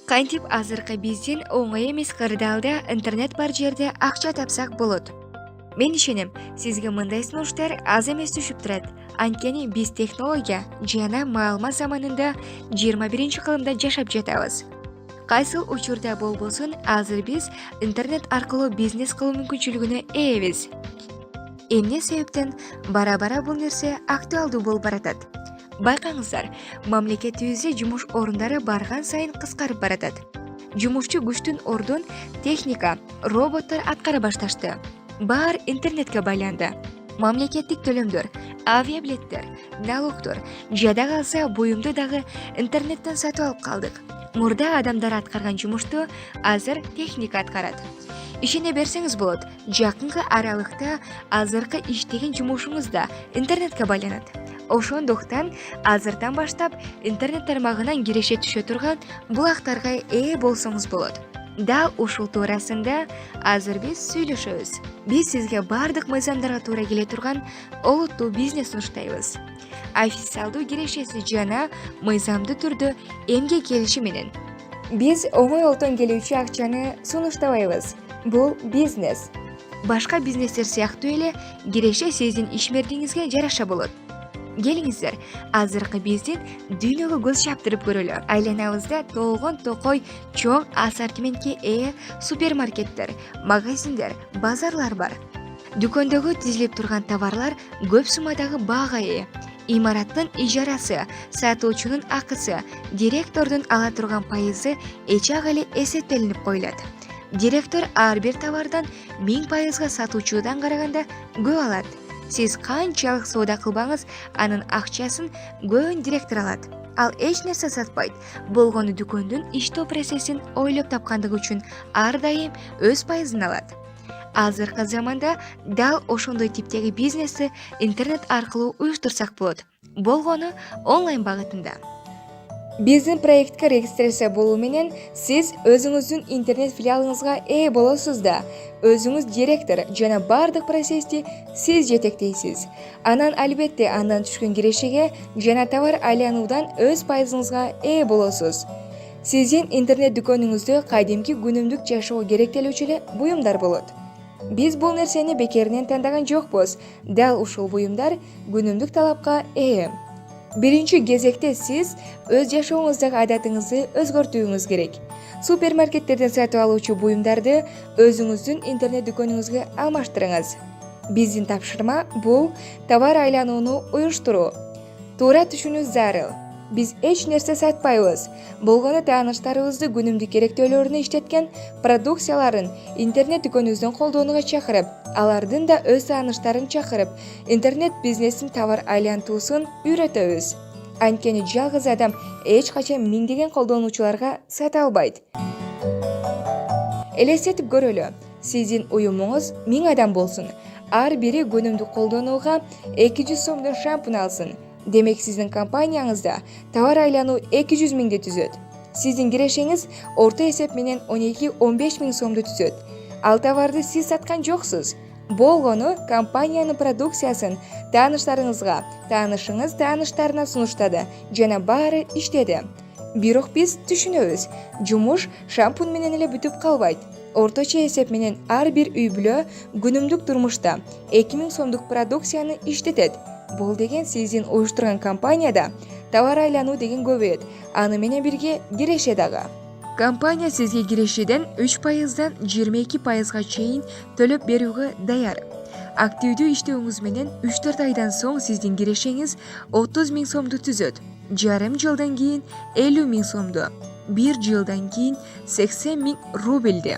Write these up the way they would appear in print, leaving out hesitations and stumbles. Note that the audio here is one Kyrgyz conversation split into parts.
Кантип азыркы биздин оңой эмес кырдаалда интернет бар жерде акча тапсак болот. Мен ишенем, сизге мындай сунуштар аз эмес түшүп турат. Анткени биз технология жана маалымат заманында 21-кылымда жашап жатабыз. Кайсыл учурда болбосун, азыр биз интернет аркылуу бизнес кылуу мүмкүнчүлүгүнө ээбиз. Эмне себептен бара-бара бул нерсе актуалдуу болуп баратат? Байкаңыздар, мамлекетибизде жумуш орундары барган сайын кыскарып баратат. Жумушчу күчтүн ордун техника, роботтор аткара башташты. Баары интернетке байланды. Мамлекеттик төлөмдөр, авиабилеттер, налогдор, жада калса буюмду дагы интернеттен сатып алып калдык. Мурда адамдар аткарган жумушту азыр техника аткарат. Ишене берсеңиз болот, жакынкы аралыкта азыркы иштеген жумушуңуз да интернетке байланат. Ошондуктан азырдан баштап интернет тармагынан киреше түшө турган булактарга ээ болсоңуз болот. Дал ушул туурасында азыр биз сүйлөшөбүз. Биз сизге бардык мыйзамдарга туура келе турган олуттуу бизнес сунуштайбыз. Официалдуу кирешеси жана мыйзамдуу түрдө эмгек келиши менен. Биз оңой олтон келүүчү акчаны сунуштабайбыз. Бул бизнес. Башка бизнестер сыяктуу эле киреше сиздин ишмердигиңизге жараша болот. Келиңиздер, азыркы биздин дүйнөгө көз чаптырып көрөлү. Айланабызда толгон токой чоң ассортиментке ээ супермаркеттер, магазиндер, базарлар бар. Дүкөндөгө тизилип турган товарлар көп суммадагы баага ээ. Имараттын ижарасы, сатуучунун акысы, директордун ала турган пайызы эчак эле эсептелинип коюлат. Директор ар бир товардан 1000% сатуучудан караганда көп алат. Сиз канчалык соода кылбаңыз, анын акчасын көбүн директор алат. Ал эч нерсе сатпайт. Болгону дүкөндүн иштөө процессин ойлоп тапкандыгы үчүн ар дайым өз пайызын алат. Азыркы заманда дал ошондой типтеги бизнести интернет аркылуу уюштурсак болот. Болгону онлайн багытында. Биздин проектке регистрация болуу менен сиз өзүңүздүн интернет филиалыңызга ээ болосуз да, өзүңүз директор жана бардык процессти сиз жетектейсиз. Анан албетте андан түшкөн кирешеге жана товар айлануудан өз пайызыңызга ээ болосуз. Сиздин интернет дүкөнүңүздө кадимки күнүмдүк жашоого керектелүүчү эле буюмдар болот. Биз бул нерсени бекеринен тандаган жокпуз. Дал ушул буюмдар күнүмдүк талапка ээ. Биринчи кезекте сиз өз жашооңуздагы адатыңызды өзгөртүүңүз керек. Супермаркеттерден сатып алуучу буюмдарды өзүңүздүн интернет дүкөнүңүзгө алмаштырыңыз. Биздин тапшырма бул товар айланууну уюштуруу. Туура түшүнүү зарыл. Биз эч нерсе сатпайбыз. Болгону тааныштарыбызды күнүмдүк керектөөлөрүнө иштеткен продукцияларын интернет дүкөнүбүздөн колдонууга чакырып, алардын да өз тааныштарын чакырып, интернет бизнестин товар айлантуусун үйрөтөбүз. Анткени жалгыз адам эч качан миңдеген колдонуучуларга сата албайт. Элестетип көрөлү, сиздин уюмуңуз 1000 адам болсун. Ар бири күнүмдүк колдонууга 200 сомдон шампунь алсын. Демек сиздин компанияңызда товар айлануу 200 миңди түзөт. Сиздин кирешеңиз орто эсеп менен 12-15 миң сомду түзөт. Ал товарды сиз саткан жоксуз. Болгону компаниянын продукциясын тааныштарыңызга, таанышыңыз тааныштарына сунуштады жана баары иштеди. Бирок биз түшүнөбүз, жумуш шампунь менен эле бүтүп калбайт. Орточо эсеп менен ар бир үй бүлө күнүмдүк турмушта 2000 сомдук продукцияны иштетет. Бул деген сиздин уюштурган компанияда товар айлануу деген көбөйөт. Аны менен бирге киреше дагы. Компания сизге кирешеден 3%дан 22%га чейин төлөп берүүгө даяр. Активдүү иштөөңүз менен 3-4 айдан соң сиздин кирешеңиз 30 миң сомду түзөт. Жарым жылдан кийин 50 миң сомду, 1 жылдан кийин 80 миң рубльди.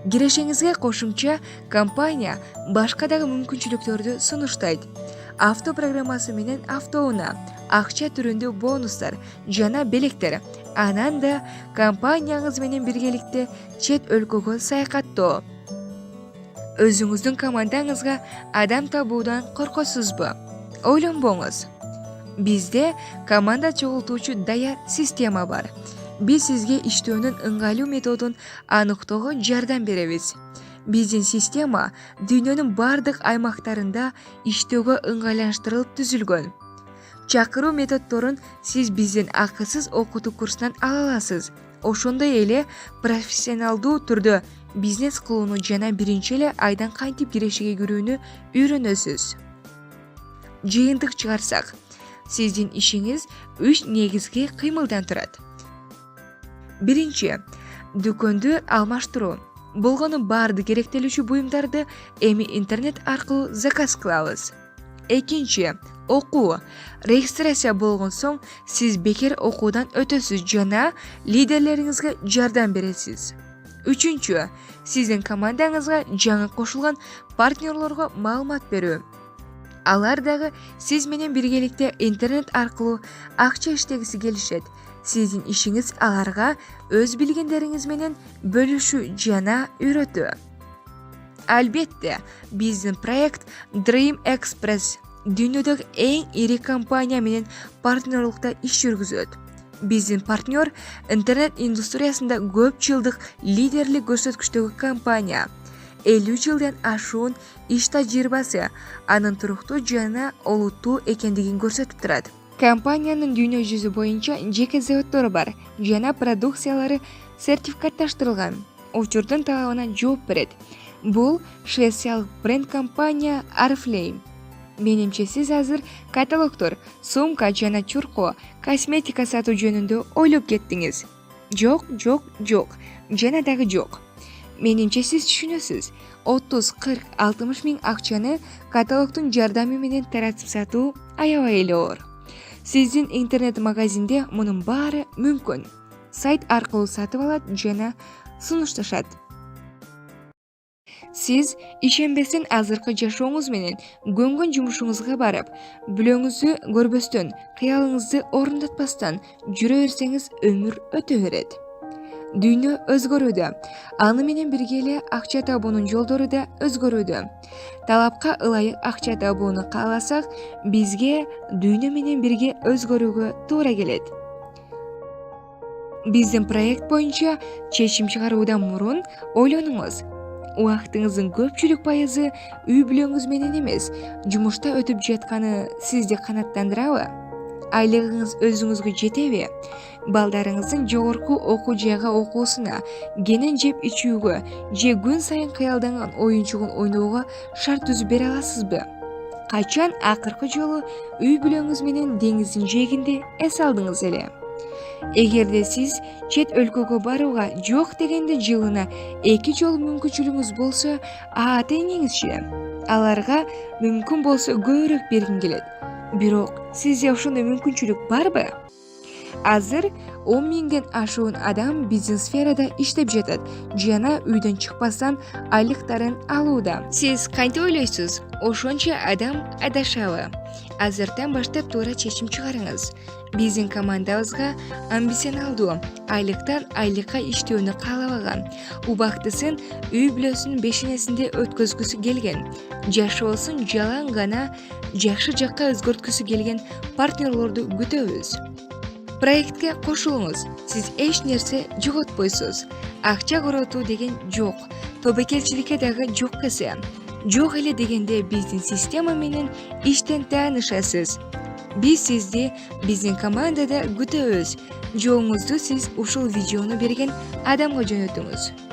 Кирешеңизге кошумча компания башка дагы мүмкүнчүлүктөрдү сунуштайт. Автопрограммасы менен автоунаа, акча түрүндө бонустар жана белектер. Анан да компанияңыз менен биргеликте чет өлкөгө саякаттоо. Өзүңүздүн командаңызга адам табуудан коркосузбу? Ойлонбоңуз. Бизде команда чогултуучу даяр система бар. Биз сизге иштөөнүн ыңгайлуу методун аныктоого жардам беребиз. Биздин система дүйнөнүн бардык аймактарында иштөөгө ыңгайлаштырылып түзүлгөн. Чакыруу методдорун сиз биздин акысыз окутуу курсунан ала аласыз. ошондой эле профессионалдуу түрдө бизнес кылууну жана биринчи эле айдан кантип кирешеге кирүүнү үйрөнөсүз. Жыйынтык чыгарсак, сиздин ишиңиз 3 негизги кыймылдан турат. Биринчи, дүкөндү алмаштыруу. Болгону баардык керектелүүчү буюмдарды эми интернет аркылуу заказ кылабыз. Экинчи, окуу. Регистрация болгон соң сиз бекер окуудан өтөсүз жана лидерлериңизге жардам бересиз. Үчүнчү, сиздин командаңызга жаңы кошулган партнерлорго маалымат берүү. Алар дагы сиз менен биргеликте интернет аркылуу акча иштегиси келишет. Сиздин ишиңиз аларга өз билгендериңиз менен бөлүшүү жана үйрөтүү. Албетте, биздин проект Dream Express дүйнөдөгү эң ири компания менен партнерлукта иш жүргүзөт. Биздин партнер интернет индустриясында көп жылдык лидерлик көрсөткүчтөгү компания. 50 жылдан ашуун иш тажрыйбасы анын туруктуу жана олуттуу экендигин көрсөтүп турат. Компаниянын дүйнө жүзү боюнча жеке заводдору бар жана продукциялары сертификатташтырылган. Учурдун талабына жооп берет. Бул швециялык бренд компания Oriflame. Менимче сиз азыр каталогдор, сумка жана чурко, косметика сатуу жөнүндө ойлоп кеттиңиз. Жок, жана дагы жок. Менимче сиз түшүнөсүз. 30, 40, 60 миң акчаны каталогдун жардамы менен таратып сатуу аябай эле оор. Сиздин интернет-магазинде мунун баары мүмкүн. Сайт аркылуу сатып алат жана сунушташат. Сиз ишенбестен азыркы жашооңуз менен көнгөн жумушуңузга барып, бүлөңүздү көрбөстөн, кыялыңызды орундатпастан жүрө берсеңиз өмүр өтө берет. Дүйнө өзгөрүүдө. Аны менен бирге эле акча табуунун жолдору да өзгөрүүдө. Талапка ылайык акча табууну кааласак, бизге дүйнө менен бирге өзгөрүүгө туура келет. Биздин проект боюнча чечим чыгаруудан мурун ойлонуңуз. Убактыңыздын көпчүлүк пайызы үй бүлөңүз менен эмес, жумушта өтүп жатканы сизди канааттандырабы? Айлыгыңыз өзүңүзгө жетеби? Балдарыңыздын жогорку окуу жайга окуусуна, кенен жеп ичүүгө же күн сайын кыялданган оюнчугун ойноого шарт түзүп бере аласызбы? Качан акыркы жолу үй бүлөңүз менен деңиздин жээгинде эс алдыңыз эле? Эгерде сиз чет өлкөгө барууга жок дегенде жылына 2 жолу мүмкүнчүлүгүңүз болсо, ата-энеңизчи? Аларга мүмкүн болсо көбүрөөк бергиң келет. Бирок сизде ошондой мүмкүнчүлүк барбы? Азыр 10 миңден ашуун адам бизнес сферада иштеп жатат жана үйдөн чыкпастан айлыктарын алууда. Сиз кантип ойлойсуз? Ошончо адам адашабы? Азыртан баштап туура чечим чыгарыңыз. Биздин командабызга амбиционалдуу, айлыктан айлыкка иштөөнү каалабаган, убактысын үй бүлөсүнүн бешенесинде өткөзгүсү келген, жашоосун жалаң гана жакшы жакка өзгөрткүсү келген партнерлорду күтөбүз. Проектке кошулуңуз. Сиз эч нерсе жоготпойсуз. Акча коротуу деген жок. Тобокелчиликке дагы жок эсе. Жок эле дегенде биздин система менен иштен таанышасыз. Биз сизди биздин командада күтөбүз. Жолуңузду сиз ушул видеону берген адамга жөнөтүңүз.